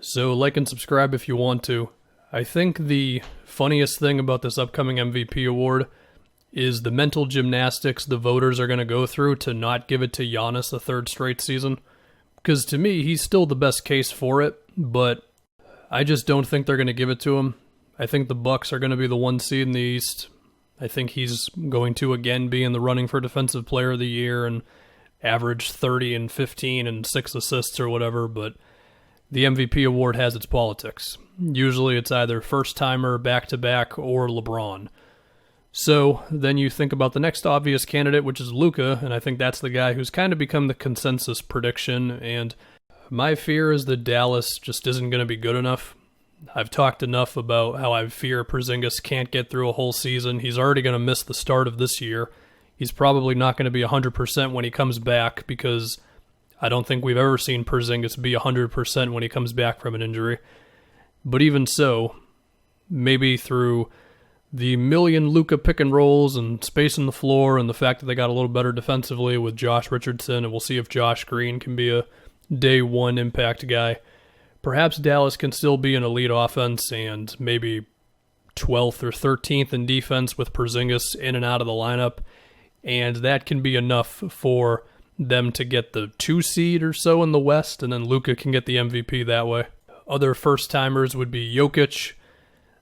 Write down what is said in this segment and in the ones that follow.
So like and subscribe if you want to. I think the funniest thing about this upcoming MVP award is the mental gymnastics the voters are going to go through to not give it to Giannis a third straight season. Because to me, he's still the best case for it, but I just don't think they're going to give it to him. I think the Bucks are going to be the 1 seed in the East. I think he's going to again be in the running for Defensive Player of the Year and average 30 and 15 and 6 assists or whatever, but the MVP award has its politics. Usually it's either first-timer, back-to-back, or LeBron. So then you think about the next obvious candidate, which is Luka, and I think that's the guy who's kind of become the consensus prediction, and my fear is that Dallas just isn't going to be good enough. I've talked enough about how I fear Porzingis can't get through a whole season. He's already going to miss the start of this year. He's probably not going to be 100% when he comes back because I don't think we've ever seen Porzingis be 100% when he comes back from an injury. But even so, maybe through the million Luka pick and rolls and space on the floor and the fact that they got a little better defensively with Josh Richardson, and we'll see if Josh Green can be a day one impact guy. Perhaps Dallas can still be an elite offense and maybe 12th or 13th in defense with Porzingis in and out of the lineup, and that can be enough for them to get the 2 seed or so in the West, and then Luka can get the MVP that way. Other first-timers would be Jokic.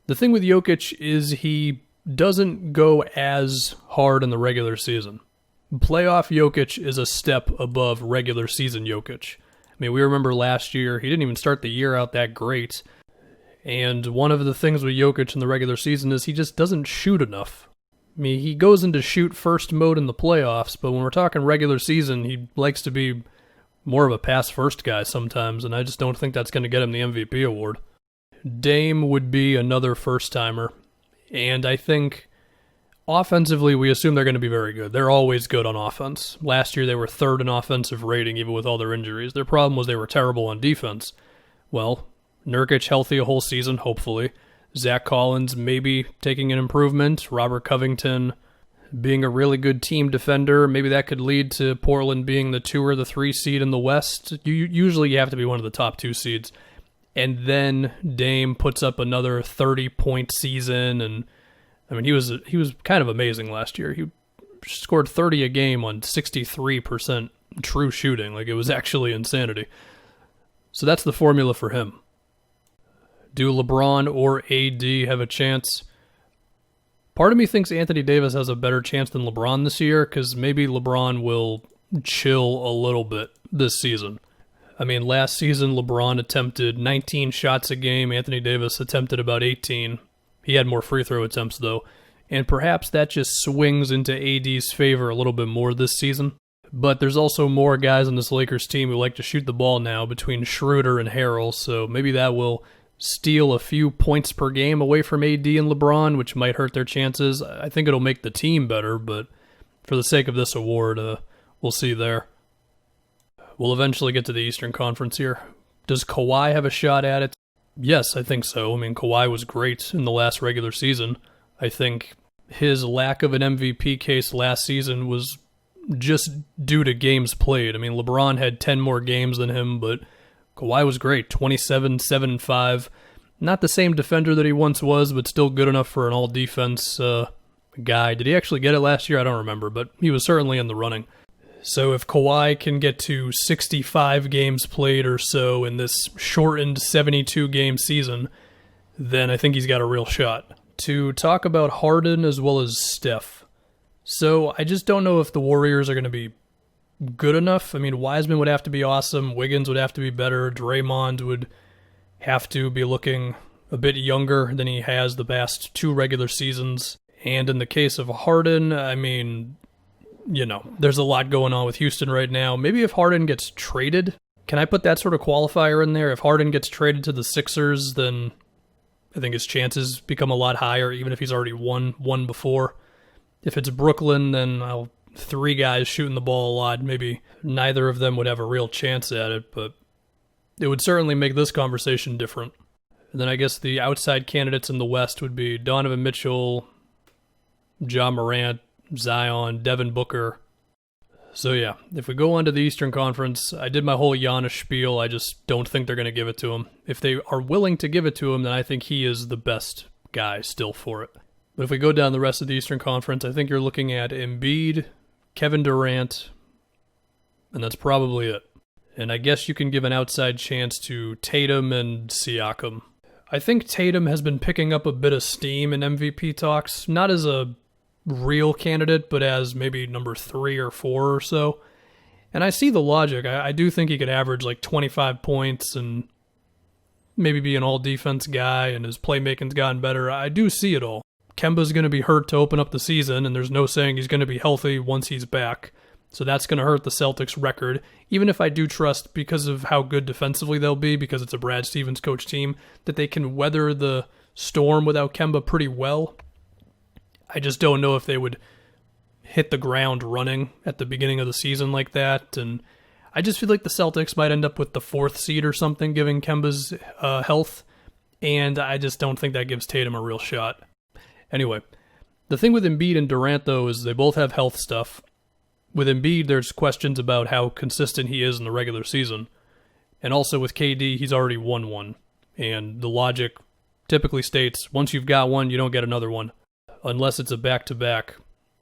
The thing with Jokic is he doesn't go as hard in the regular season. Playoff Jokic is a step above regular season Jokic. I mean, we remember last year, he didn't even start the year out that great. And one of the things with Jokic in the regular season is he just doesn't shoot enough. I mean, he goes into shoot first mode in the playoffs, but when we're talking regular season, he likes to be more of a pass first guy sometimes, and I just don't think that's going to get him the MVP award. Dame would be another first-timer, and I think offensively we assume they're going to be very good. They're always good on offense. Last year they were third in offensive rating even with all their injuries. Their problem was they were terrible on defense. Well, Nurkic healthy a whole season, hopefully. Zach Collins maybe taking an improvement. Robert Covington being a really good team defender. Maybe that could lead to Portland being the 2 or the 3 seed in the West. Usually you have to be one of the top 2 seeds. And then Dame puts up another 30-point season, and I mean he was kind of amazing last year. He scored 30 a game on 63% true shooting. Like, it was actually insanity. So that's the formula for him. Do LeBron or AD have a chance? Part of me thinks Anthony Davis has a better chance than LeBron this year because maybe LeBron will chill a little bit this season. I mean, last season LeBron attempted 19 shots a game. Anthony Davis attempted about 18. He had more free throw attempts, though. And perhaps that just swings into AD's favor a little bit more this season. But there's also more guys on this Lakers team who like to shoot the ball now between Schroeder and Harrell, so maybe that will steal a few points per game away from AD and LeBron, which might hurt their chances. I think it'll make the team better, but for the sake of this award, we'll see there. We'll eventually get to the Eastern Conference here. Does Kawhi have a shot at it? Yes, I think so. I mean, Kawhi was great in the last regular season. I think his lack of an MVP case last season was just due to games played. I mean, LeBron had 10 more games than him, but Kawhi was great. 27, 7, 5. Not the same defender that he once was, but still good enough for an all-defense guy. Did he actually get it last year? I don't remember, but he was certainly in the running. So if Kawhi can get to 65 games played or so in this shortened 72-game season, then I think he's got a real shot. To talk about Harden as well as Steph. So I just don't know if the Warriors are going to be good enough. I mean, Wiseman would have to be awesome. Wiggins would have to be better. Draymond would have to be looking a bit younger than he has the past 2 regular seasons. And in the case of Harden, I mean, you know, there's a lot going on with Houston right now. Maybe if Harden gets traded, can I put that sort of qualifier in there? If Harden gets traded to the Sixers, then I think his chances become a lot higher, even if he's already won one before. If it's Brooklyn, then 3 guys shooting the ball a lot. Maybe neither of them would have a real chance at it, but it would certainly make this conversation different. And then I guess the outside candidates in the West would be Donovan Mitchell, Ja Morant, Zion, Devin Booker. So yeah, if we go on to the Eastern Conference, I did my whole Giannis spiel. I just don't think they're going to give it to him. If they are willing to give it to him, then I think he is the best guy still for it. But if we go down the rest of the Eastern Conference, I think you're looking at Embiid, Kevin Durant, and that's probably it. And I guess you can give an outside chance to Tatum and Siakam. I think Tatum has been picking up a bit of steam in MVP talks, not as a real candidate, but as maybe number 3 or 4 or so. And I see the logic. I do think he could average like 25 points and maybe be an all-defense guy, and his playmaking's gotten better. I do see it all. Kemba's going to be hurt to open up the season, and there's no saying he's going to be healthy once he's back. So that's going to hurt the Celtics' record, even if I do trust, because of how good defensively they'll be, because it's a Brad Stevens coach team, that they can weather the storm without Kemba pretty well. I just don't know if they would hit the ground running at the beginning of the season like that, and I just feel like the Celtics might end up with the 4th seed or something, given Kemba's health, and I just don't think that gives Tatum a real shot. Anyway, the thing with Embiid and Durant, though, is they both have health stuff. With Embiid, there's questions about how consistent he is in the regular season. And also with KD, he's already won one. And the logic typically states, once you've got one, you don't get another one. Unless it's a back-to-back.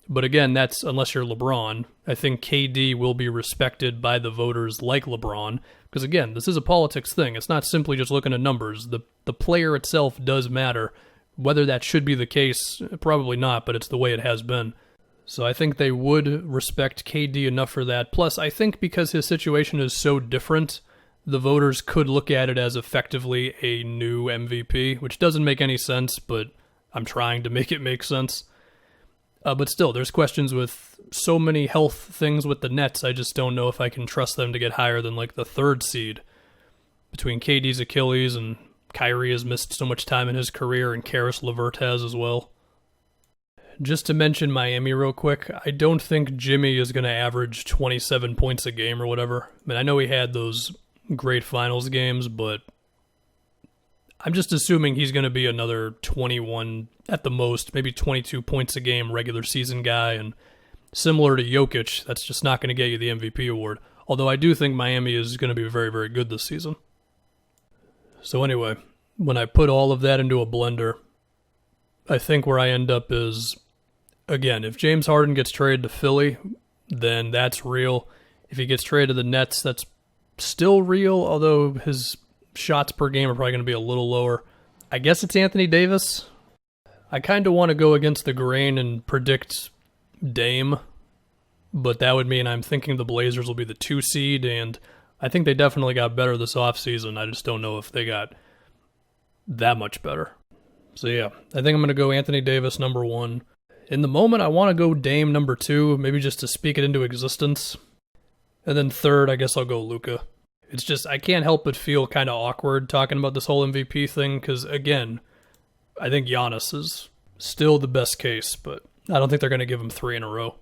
But again, that's unless you're LeBron. I think KD will be respected by the voters like LeBron. Because again, this is a politics thing. It's not simply just looking at numbers. The player itself does matter. Whether that should be the case, probably not, but it's the way it has been. So I think they would respect KD enough for that. Plus, I think because his situation is so different, the voters could look at it as effectively a new MVP, which doesn't make any sense, but I'm trying to make it make sense. But still, there's questions with so many health things with the Nets, I just don't know if I can trust them to get higher than like the 3rd seed. Between KD's Achilles and Kyrie has missed so much time in his career, and Karis LeVert has as well. Just to mention Miami real quick, I don't think Jimmy is going to average 27 points a game or whatever. I mean, I know he had those great finals games, but I'm just assuming he's going to be another 21 at the most, maybe 22 points a game regular season guy, and similar to Jokic, that's just not going to get you the MVP award. Although I do think Miami is going to be very, very good this season. So anyway, when I put all of that into a blender, I think where I end up is, again, if James Harden gets traded to Philly, then that's real. If he gets traded to the Nets, that's still real, although his shots per game are probably going to be a little lower. I guess it's Anthony Davis. I kind of want to go against the grain and predict Dame, but that would mean I'm thinking the Blazers will be the 2 seed, and I think they definitely got better this offseason. I just don't know if they got that much better. So yeah, I think I'm going to go Anthony Davis number 1. In the moment, I want to go Dame number 2, maybe just to speak it into existence. And then 3rd, I guess I'll go Luka. It's just, I can't help but feel kind of awkward talking about this whole MVP thing, because again, I think Giannis is still the best case, but I don't think they're going to give him 3 in a row.